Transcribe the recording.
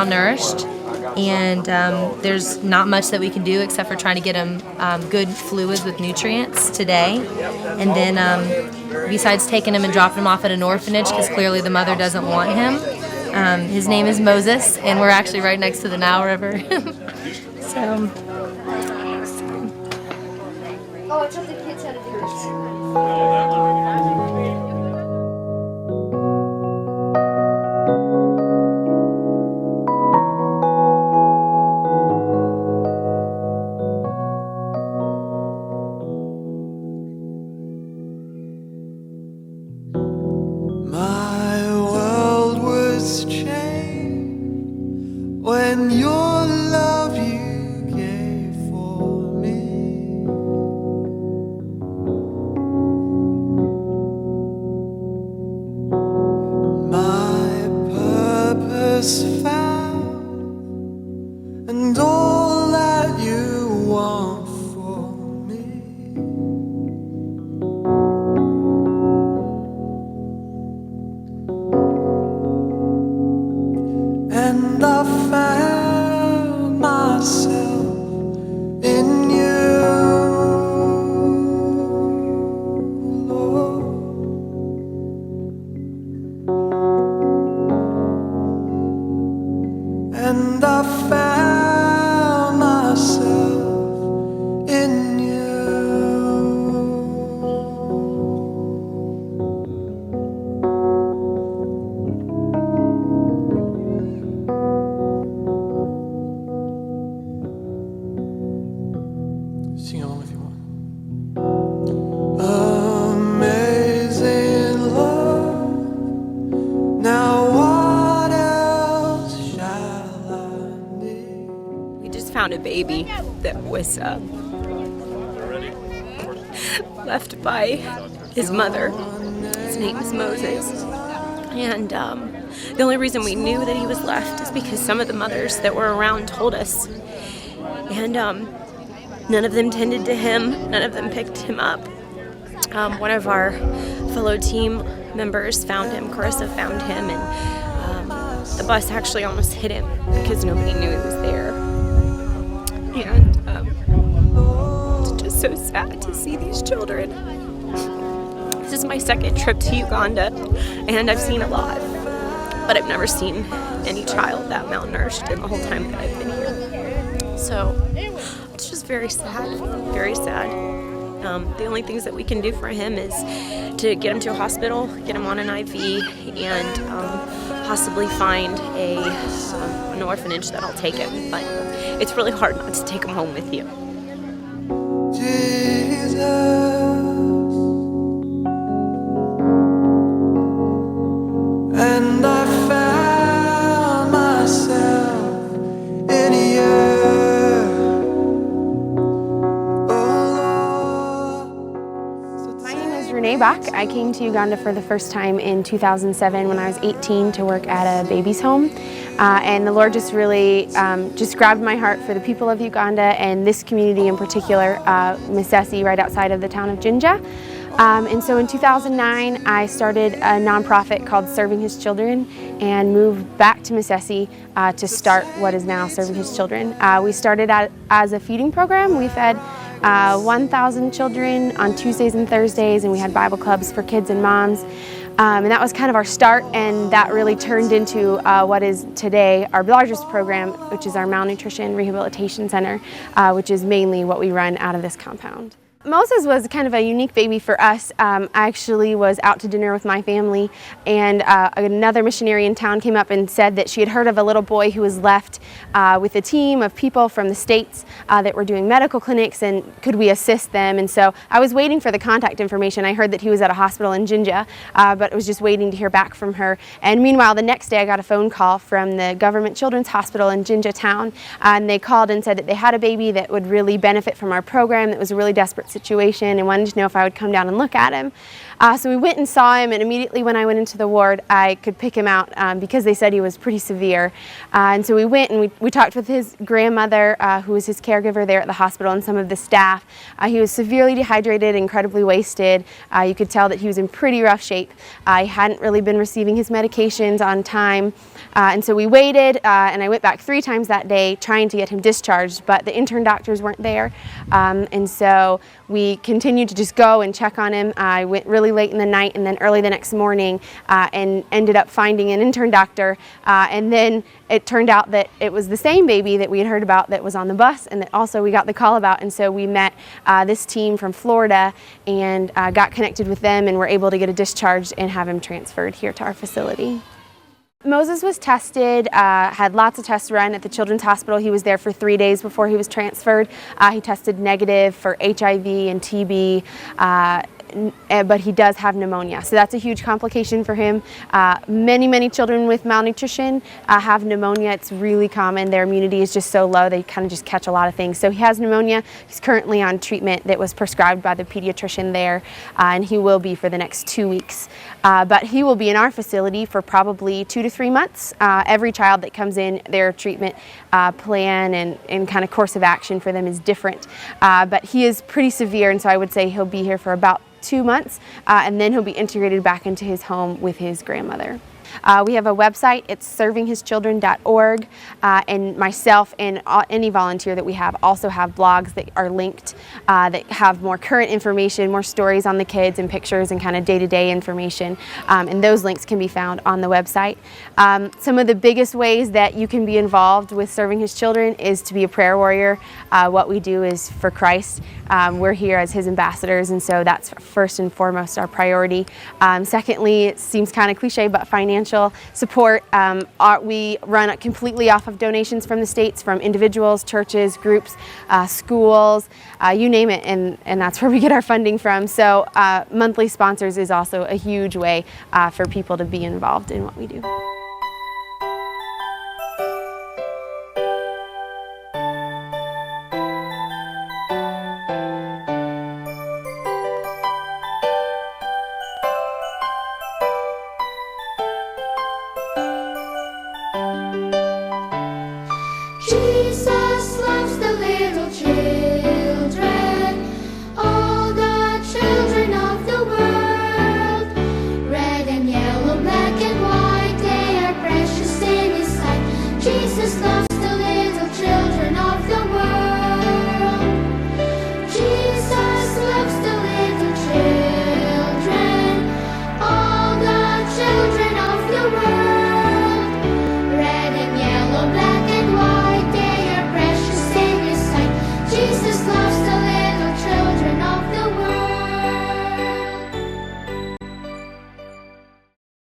malnourished, and there's not much that we can do except for trying to get him good fluids with nutrients today. And then besides taking him and dropping him off at an orphanage, because clearly the mother doesn't want him, his name is Moses, and we're actually right next to the Nile River. So. Oh, I taught the kids how to do this. My world was changed when your love you gave for me. My purpose found, and all that you want for me. And I found myself in you, Lord. And I found myself in you. Sing along if you want. Amazing love. Now what else shall I need? We just found a baby that was left by his mother. His name is Moses. And the only reason we knew that he was left is because some of the mothers that were around told us. And none of them tended to him. None of them picked him up. One of our fellow team members found him. Carissa found him, and the bus actually almost hit him because nobody knew he was there. And it's just so sad to see these children. This is my second trip to Uganda, and I've seen a lot, but I've never seen any child that malnourished in the whole time that I've been here. So it's just very sad, very sad. The only things that we can do for him is to get him to a hospital, get him on an IV, and possibly find an orphanage that'll take him. But it's really hard not to take him home with you. Jesus, and I found myself in you. My name is Renee Bach. I came to Uganda for the first time in 2007 when I was 18 to work at a baby's home. And the Lord just really just grabbed my heart for the people of Uganda and this community in particular, Misesi, right outside of the town of Jinja. And so in 2009, I started a nonprofit called Serving His Children and moved back to Misesi to start what is now Serving His Children. We started out as a feeding program. We fed 1,000 children on Tuesdays and Thursdays, and we had Bible clubs for kids and moms. And that was kind of our start, and that really turned into what is today our largest program, which is our Malnutrition Rehabilitation Center, which is mainly what we run out of this compound. Moses was kind of a unique baby for us. I actually was out to dinner with my family, and another missionary in town came up and said that she had heard of a little boy who was left with a team of people from the States that were doing medical clinics, and could we assist them. And so I was waiting for the contact information. I heard that he was at a hospital in Jinja, but I was just waiting to hear back from her. And meanwhile, the next day I got a phone call from the Government Children's Hospital in Jinja town, and they called and said that they had a baby that would really benefit from our program, that was really desperate that situation and wanted to know if I would come down and look at him. So we went and saw him, and immediately when I went into the ward, I could pick him out because they said he was pretty severe. And so we went and we talked with his grandmother, who was his caregiver there at the hospital, and some of the staff. He was severely dehydrated, incredibly wasted. You could tell that he was in pretty rough shape. He hadn't really been receiving his medications on time. And so we waited, and I went back 3 times that day trying to get him discharged, but the intern doctors weren't there. And so we continued to just go and check on him. I went really late in the night and then early the next morning and ended up finding an intern doctor. And then it turned out that it was the same baby that we had heard about that was on the bus and that also we got the call about. And so we met this team from Florida and got connected with them and were able to get a discharge and have him transferred here to our facility. Moses was tested, had lots of tests run at the Children's Hospital. He was there for 3 days before he was transferred. He tested negative for HIV and TB, but he does have pneumonia, so that's a huge complication for him. Many children with malnutrition have pneumonia. It's really common. Their immunity is just so low, they kind of just catch a lot of things. So he has pneumonia. He's currently on treatment that was prescribed by the pediatrician there, and he will be for the next 2 weeks. But he will be in our facility for probably 2 to 3 months. Every child that comes in, their treatment plan and kind of course of action for them is different. But he is pretty severe, and so I would say he'll be here for about 2 months, and then he'll be integrated back into his home with his grandmother. We have a website, it's servinghischildren.org, and myself and any volunteer that we have also have blogs that are linked that have more current information, more stories on the kids and pictures and kind of day-to-day information, and those links can be found on the website. Some of the biggest ways that you can be involved with Serving His Children is to be a prayer warrior. What we do is for Christ. We're here as His ambassadors, and so that's first and foremost our priority. Secondly, it seems kind of cliche, but financial support. We run completely off of donations from the states, from individuals, churches, groups, schools, you name it, and that's where we get our funding from. So monthly sponsors is also a huge way for people to be involved in what we do. Jesus loves the little children.